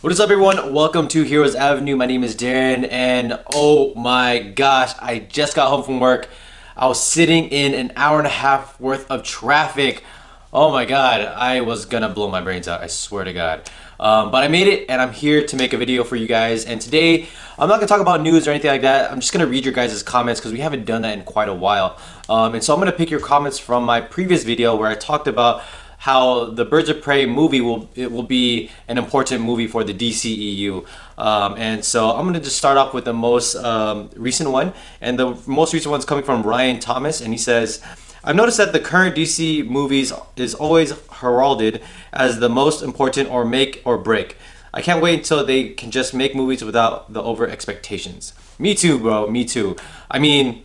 What is up, everyone? Welcome to Heroes Avenue. My name is Darren, and oh my gosh, I just got home from work. I was sitting in an hour and a half worth of traffic. Oh my god, I was gonna blow my brains out, I swear to god. But I made it, and I'm here to make a video for you guys. And today, I'm not gonna talk about news or anything like that. I'm just gonna read your guys' comments because we haven't done that in quite a while. And so I'm gonna pick your comments from my previous video where I talked about how the Birds of Prey movie will be an important movie for the DCEU. And so I'm gonna just start off with the most recent one, and the most recent one's coming from Ryan Thomas, and he says, I've noticed that the current DC movies is always heralded as the most important or make or break. I can't wait until they can just make movies without the over expectations. Me too, bro, me too. I mean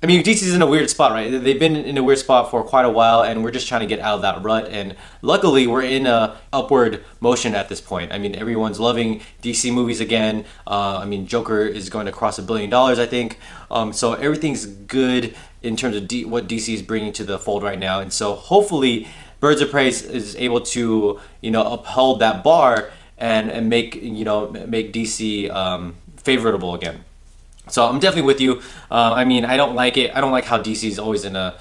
DC's in a weird spot, right? They've been in a weird spot for quite a while, and we're just trying to get out of that rut. And luckily, we're in a upward motion at this point. I mean, everyone's loving DC movies again. Joker is going to cross $1 billion, I think. So everything's good in terms of what DC is bringing to the fold right now. And so hopefully, Birds of Prey is able to, uphold that bar and make DC favorable again. So I'm definitely with you. I don't like it. I don't like how DC is always in a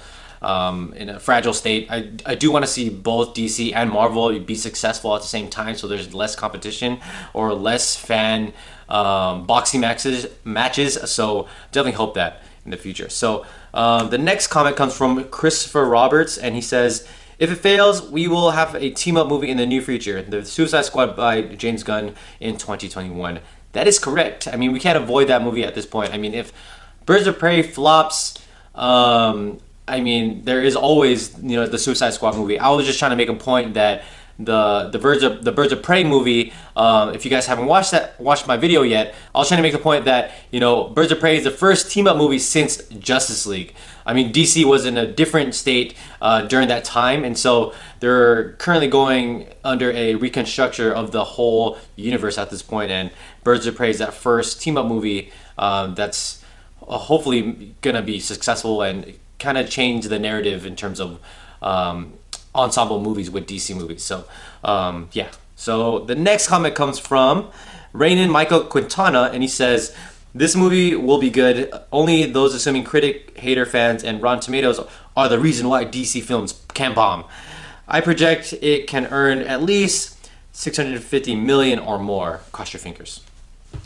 fragile state. I do want to see both DC and Marvel be successful at the same time, so there's less competition or less fan boxing matches. So definitely hope that in the future. So the next comment comes from Christopher Roberts, and he says, if it fails, we will have a team-up movie in the near future, The Suicide Squad by James Gunn in 2021. That is correct. I mean, we can't avoid that movie at this point. I mean, if Birds of Prey flops, there is always, the Suicide Squad movie. I was just trying to make a point that the Birds of Prey movie, if you guys haven't watched my video yet, I was trying to make the point that, Birds of Prey is the first team-up movie since Justice League. I mean, DC was in a different state during that time, and so they're currently going under a reconstruction of the whole universe at this point, and Birds of Prey is that first team-up movie that's hopefully gonna be successful and kind of change the narrative in terms of ensemble movies with DC movies. So yeah. So the next comment comes from Raynon Michael Quintana, and he says, this movie will be good. Only those assuming critic, hater, fans, and Rotten Tomatoes are the reason why DC films can bomb. I project it can earn at least $650 million or more. Cross your fingers.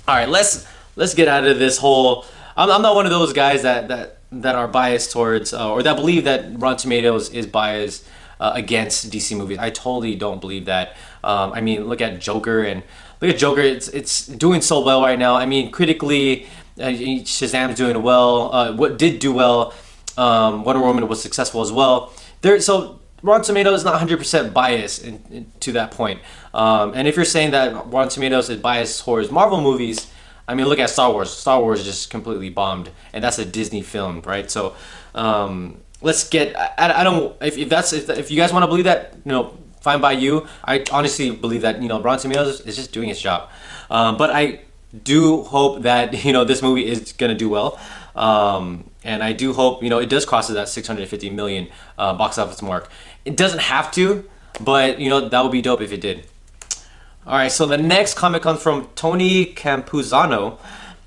All right, let's get out of this whole. I'm not one of those guys that are biased towards or that believe that Rotten Tomatoes is biased against DC movies. I totally don't believe that. Look at Joker, and look at Joker. It's doing so well right now. I mean, critically, Shazam's doing well. What did do well? Wonder Woman was successful as well. So Rotten Tomatoes is not 100% biased to that point. And if you're saying that Rotten Tomatoes is biased towards Marvel movies, I mean, look at Star Wars. Star Wars just completely bombed, and that's a Disney film, right? So let's get. I don't. If you guys want to believe that, fine by you. I honestly believe that Rotten Tomatoes is just doing its job. But I do hope that this movie is gonna do well. And I do hope it does cross that 650 million box office mark. It doesn't have to, but that would be dope if it did. All right, so the next comment comes from Tony Campuzano.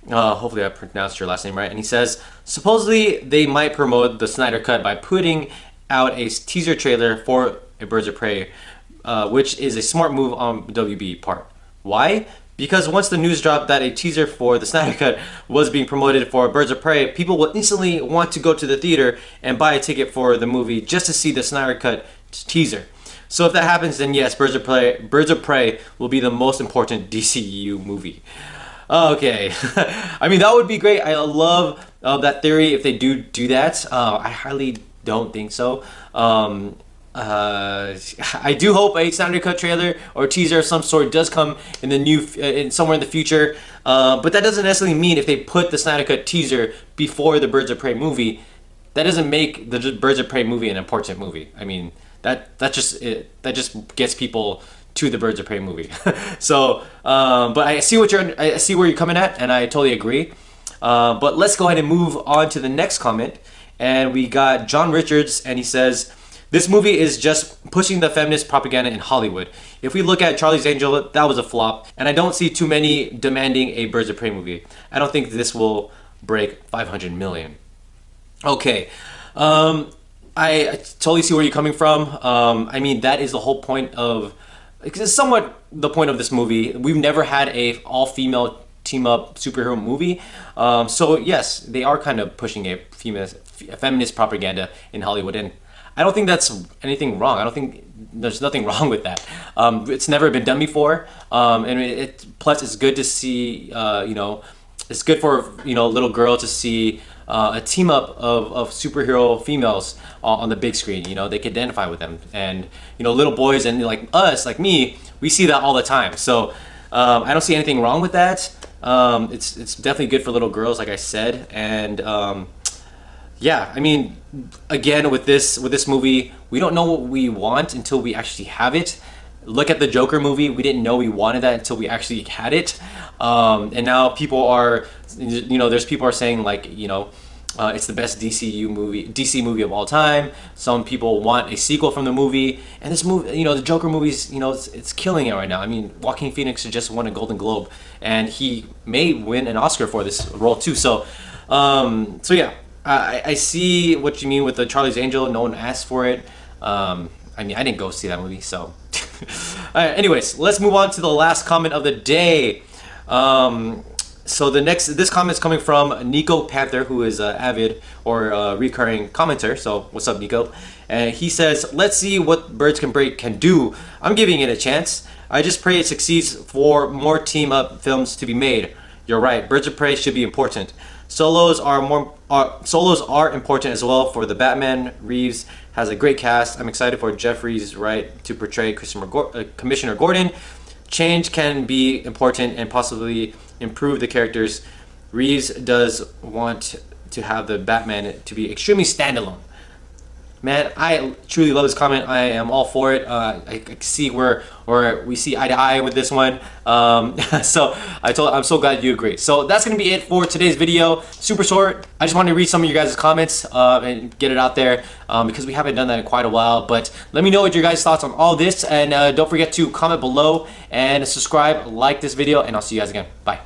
Hopefully I pronounced your last name right. And he says, supposedly they might promote the Snyder Cut by putting out a teaser trailer for a Birds of Prey, which is a smart move on WB part. Why? Because once the news dropped that a teaser for the Snyder Cut was being promoted for Birds of Prey, people will instantly want to go to the theater and buy a ticket for the movie just to see the Snyder Cut teaser. So if that happens, then yes, Birds of Prey will be the most important DCEU movie. Okay, that would be great. I love that theory if they do that. I highly don't think so. I do hope a Snyder Cut trailer or teaser of some sort does come in somewhere in the future. But that doesn't necessarily mean if they put the Snyder Cut teaser before the Birds of Prey movie, that doesn't make the Birds of Prey movie an important movie. I mean, that just gets people to the Birds of Prey movie. So, but I see where you're coming at, and I totally agree. But let's go ahead and move on to the next comment. And we got John Richards, and he says, This movie is just pushing the feminist propaganda in Hollywood. If we look at Charlie's Angel, that was a flop, and I don't see too many demanding a Birds of Prey movie. I don't think this will break 500 million. Okay, I totally see where you're coming from. I mean, that is the whole point of, it's somewhat the point of this movie. We've never had a all-female team-up superhero movie. So yes, they are kind of pushing a feminist propaganda in Hollywood, and I don't think that's anything wrong. I don't think there's nothing wrong with that. It's never been done before, and plus it's good to see. It's good for little girl to see a team up of superhero females on the big screen. They can identify with them, and little boys and like us, like me, we see that all the time. So I don't see anything wrong with that. It's definitely good for little girls, like I said, and yeah, I mean, again, with this movie, we don't know what we want until we actually have it. Look at the Joker movie. We didn't know we wanted that until we actually had it. And now people are, there's people are saying like, it's the best DC movie of all time. Some people want a sequel from the movie. And this movie, the Joker movie's, it's killing it right now. I mean, Joaquin Phoenix just won a Golden Globe, and he may win an Oscar for this role too. So yeah. I see what you mean with the Charlie's Angel. No one asked for it. I mean, I didn't go see that movie, so. Alright, anyways, let's move on to the last comment of the day. So this comment is coming from Nico Panther, who is an avid or recurring commenter. So what's up, Nico? And he says, "Let's see what Birds Can Break can do. I'm giving it a chance. I just pray it succeeds for more team-up films to be made. You're right. Birds of Prey should be important. Solos are important as well for the Batman. Reeves has a great cast. I'm excited for Jeffrey's Wright to portray Commissioner Gordon. Change can be important and possibly improve the characters. Reeves does want to have the Batman to be extremely standalone." Man, I truly love this comment. I am all for it. I see where we see eye to eye with this one. So I'm so glad you agree. So that's gonna be it for today's video. Super short. I just wanted to read some of you guys' comments and get it out there because we haven't done that in quite a while. But let me know what your guys' thoughts on all this, and don't forget to comment below and subscribe, like this video, and I'll see you guys again. Bye.